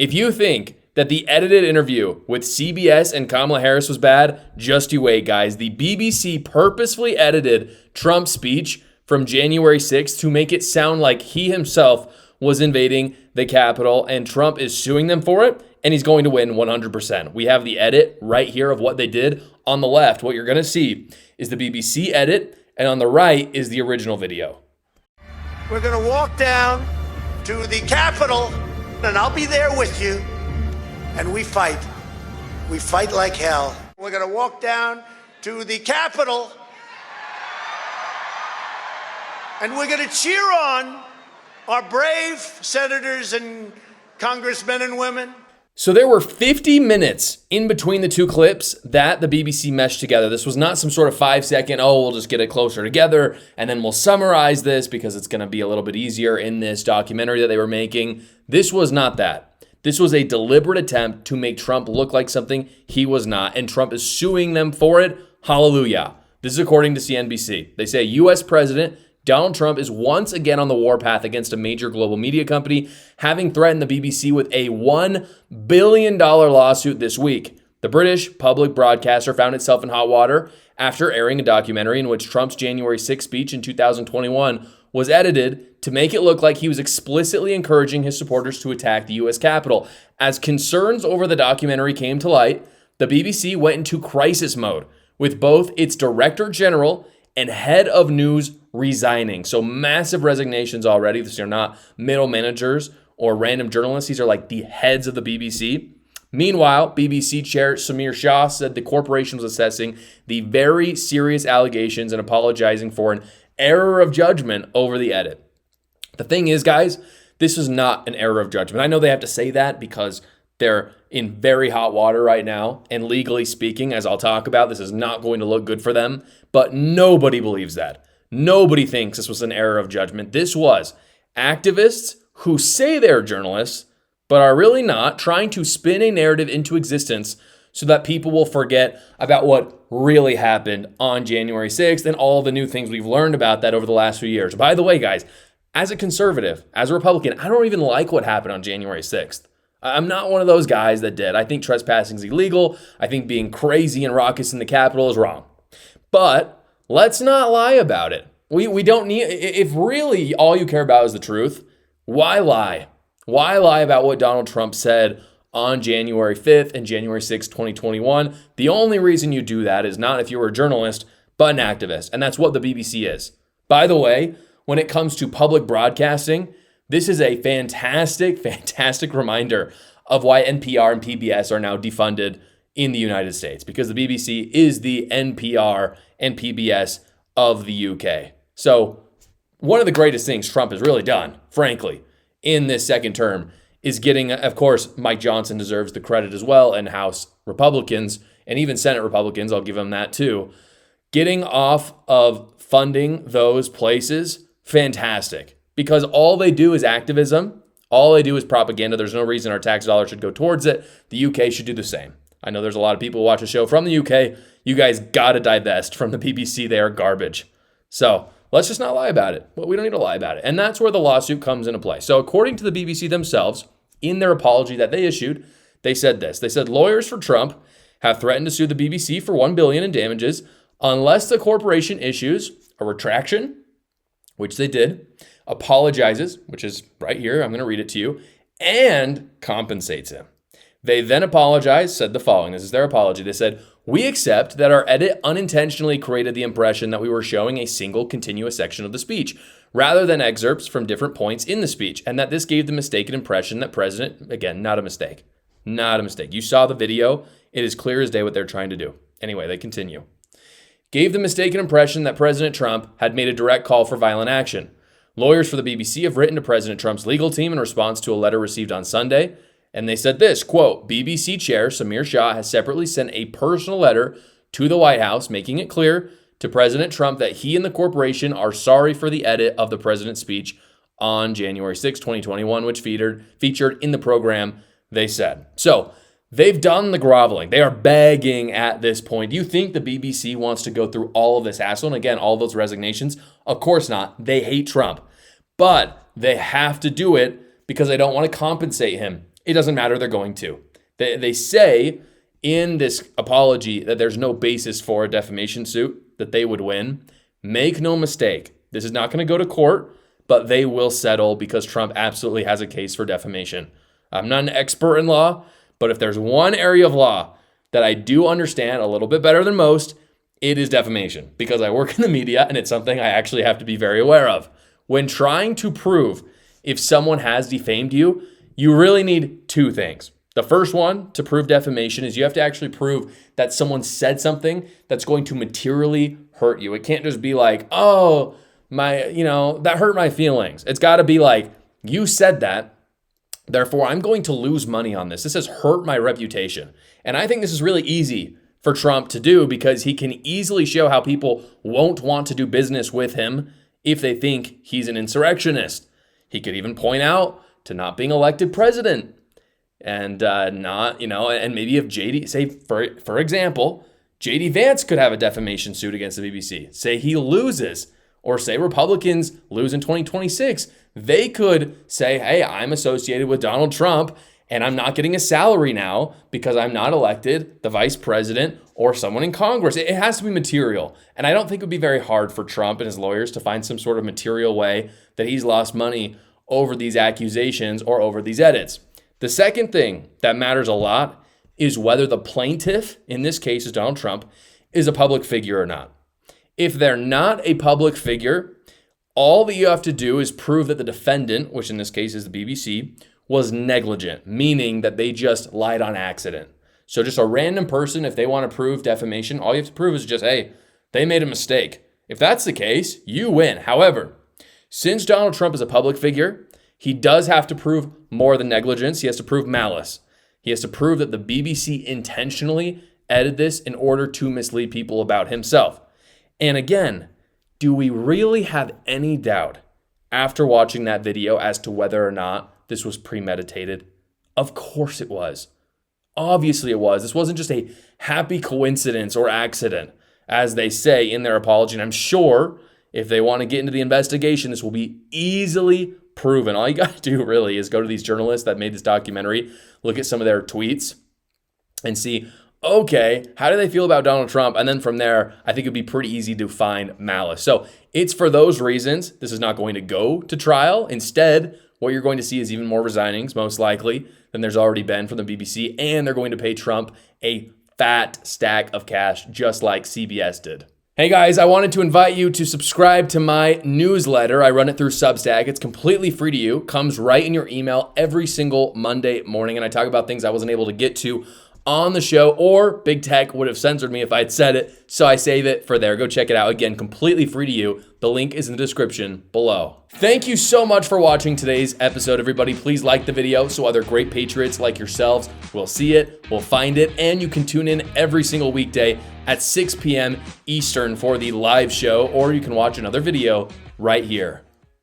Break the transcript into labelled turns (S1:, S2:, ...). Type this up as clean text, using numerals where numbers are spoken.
S1: If you think that the edited interview with CBS and Kamala Harris was bad, just you wait, guys. The BBC purposefully edited Trump's speech from January 6th to make it sound like he himself was invading the Capitol, and Trump is suing them for it, and he's going to win 100%. We have the edit right here of what they did. On the left, what you're going to see is the BBC edit, and on the right is the original video.
S2: We're going to walk down to the Capitol, and I'll be there with you, and we fight. We fight like hell. We're going to walk down to the Capitol, and we're going to cheer on our brave senators and congressmen and women.
S1: So there were 50 minutes in between the two clips that the BBC meshed together. This was not some sort of 5-second, we'll just get it closer together and then we'll summarize this because it's going to be a little bit easier in this documentary that they were making. This was not that. This was a deliberate attempt to make Trump look like something he was not, and Trump is suing them for it. Hallelujah. This is according to CNBC. They say U.S. President Donald Trump is once again on the warpath against a major global media company, having threatened the BBC with a $1 billion lawsuit this week. The British public broadcaster found itself in hot water after airing a documentary in which Trump's January 6th speech in 2021 was edited to make it look like he was explicitly encouraging his supporters to attack the U.S. Capitol. As concerns over the documentary came to light, the BBC went into crisis mode, with both its director general and head of news resigning. So massive resignations already. These are not middle managers or random journalists. These are like the heads of the BBC. Meanwhile, BBC chair Samir Shah said the corporation was assessing the very serious allegations and apologizing for an error of judgment over the edit. The thing is, guys, this is not an error of judgment. I know they have to say that because they're in very hot water right now, and legally speaking, as I'll talk about, this is not going to look good for them, but nobody believes that. Nobody thinks this was an error of judgment. This was activists who say they're journalists, but are really not, trying to spin a narrative into existence so that people will forget about what really happened on January 6th and all the new things we've learned about that over the last few years. By the way, guys, as a conservative, as a Republican, I don't even like what happened on January 6th. I'm not one of those guys that did. I think trespassing is illegal. I think being crazy and raucous in the Capitol is wrong. But let's not lie about it. We don't need, if really all you care about is the truth, why lie? Why lie about what Donald Trump said on January 5th and January 6th, 2021? The only reason you do that is not if you were a journalist, but an activist. And that's what the BBC is. By the way, when it comes to public broadcasting, this is a fantastic reminder of why NPR and PBS are now defunded in the United States, because the BBC is the NPR and PBS of the UK. So one of the greatest things Trump has really done, frankly, in this second term is getting, of course, Mike Johnson deserves the credit as well, and House Republicans and even Senate Republicans, I'll give them that too, getting off of funding those places, fantastic. Because all they do is activism. All they do is propaganda. There's no reason our tax dollars should go towards it. The UK should do the same. I know there's a lot of people who watch the show from the UK. You guys got to divest from the BBC. They are garbage. So let's just not lie about it. Well, we don't need to lie about it. And that's where the lawsuit comes into play. So according to the BBC themselves, in their apology that they issued, they said this. They said lawyers for Trump have threatened to sue the BBC for $1 billion in damages unless the corporation issues a retraction, which they did, apologizes, which is right here, I'm going to read it to you, and compensates him. They then apologized, said the following. This is their apology. They said, "We accept that our edit unintentionally created the impression that we were showing a single continuous section of the speech, rather than excerpts from different points in the speech, and that this gave the mistaken impression that President," again, not a mistake. You saw the video. It is clear as day what they're trying to do. Anyway, they continue. "Gave the mistaken impression that President Trump had made a direct call for violent action. Lawyers for the BBC have written to President Trump's legal team in response to a letter received on Sunday, and they said this, quote, BBC chair Samir Shah has separately sent a personal letter to the White House making it clear to President Trump that he and the corporation are sorry for the edit of the president's speech on January 6, 2021, which featured in the program, they said." So they've done the groveling. They are begging at this point. Do you think the BBC wants to go through all of this hassle? And again, all those resignations? Of course not. They hate Trump. But they have to do it because they don't want to compensate him. It doesn't matter, they're going to. They say in this apology that there's no basis for a defamation suit, that they would win. Make no mistake, this is not going to go to court, but they will settle because Trump absolutely has a case for defamation. I'm not an expert in law, but if there's one area of law that I do understand a little bit better than most, it is defamation, because I work in the media and it's something I actually have to be very aware of. When trying to prove if someone has defamed you, you really need two things. The first one to prove defamation is you have to actually prove that someone said something that's going to materially hurt you. It can't just be like, oh, that hurt my feelings. It's got to be like, you said that, therefore I'm going to lose money on this. This has hurt my reputation. And I think this is really easy for Trump to do because he can easily show how people won't want to do business with him if they think he's an insurrectionist. He could even point out to not being elected president. And and maybe if JD, say for example, JD Vance could have a defamation suit against the BBC. Say he loses, or say Republicans lose in 2026. They could say, hey, I'm associated with Donald Trump and I'm not getting a salary now because I'm not elected the vice president or someone in Congress. It has to be material. And I don't think it would be very hard for Trump and his lawyers to find some sort of material way that he's lost money over these accusations or over these edits. The second thing that matters a lot is whether the plaintiff, in this case is Donald Trump, is a public figure or not. If they're not a public figure, all that you have to do is prove that the defendant, which in this case is the BBC, was negligent, meaning that they just lied on accident. So just a random person, if they want to prove defamation, all you have to prove is just, hey, they made a mistake. If that's the case, you win. However, since Donald Trump is a public figure, he does have to prove more than negligence. He has to prove malice. He has to prove that the BBC intentionally edited this in order to mislead people about himself. And again, do we really have any doubt after watching that video as to whether or not this was premeditated? Of course it was. Obviously it was. This wasn't just a happy coincidence or accident, as they say in their apology. And I'm sure if they want to get into the investigation, this will be easily proven. All you got to do really is go to these journalists that made this documentary, look at some of their tweets and see, okay, how do they feel about Donald Trump? And then from there, I think it'd be pretty easy to find malice. So it's for those reasons, this is not going to go to trial. Instead, what you're going to see is even more resignings, most likely, than there's already been from the BBC. And they're going to pay Trump a fat stack of cash, just like CBS did. Hey guys, I wanted to invite you to subscribe to my newsletter. I run it through Substack. It's completely free to you, comes right in your email every single Monday morning. And I talk about things I wasn't able to get to on the show, or big tech would have censored me if I'd said it. So I save it for there. Go check it out. Again, completely free to you. The link is in the description below. Thank you so much for watching today's episode, everybody. Please like the video so other great patriots like yourselves will see it, will find it, and you can tune in every single weekday at 6 p.m. Eastern for the live show, or you can watch another video right here.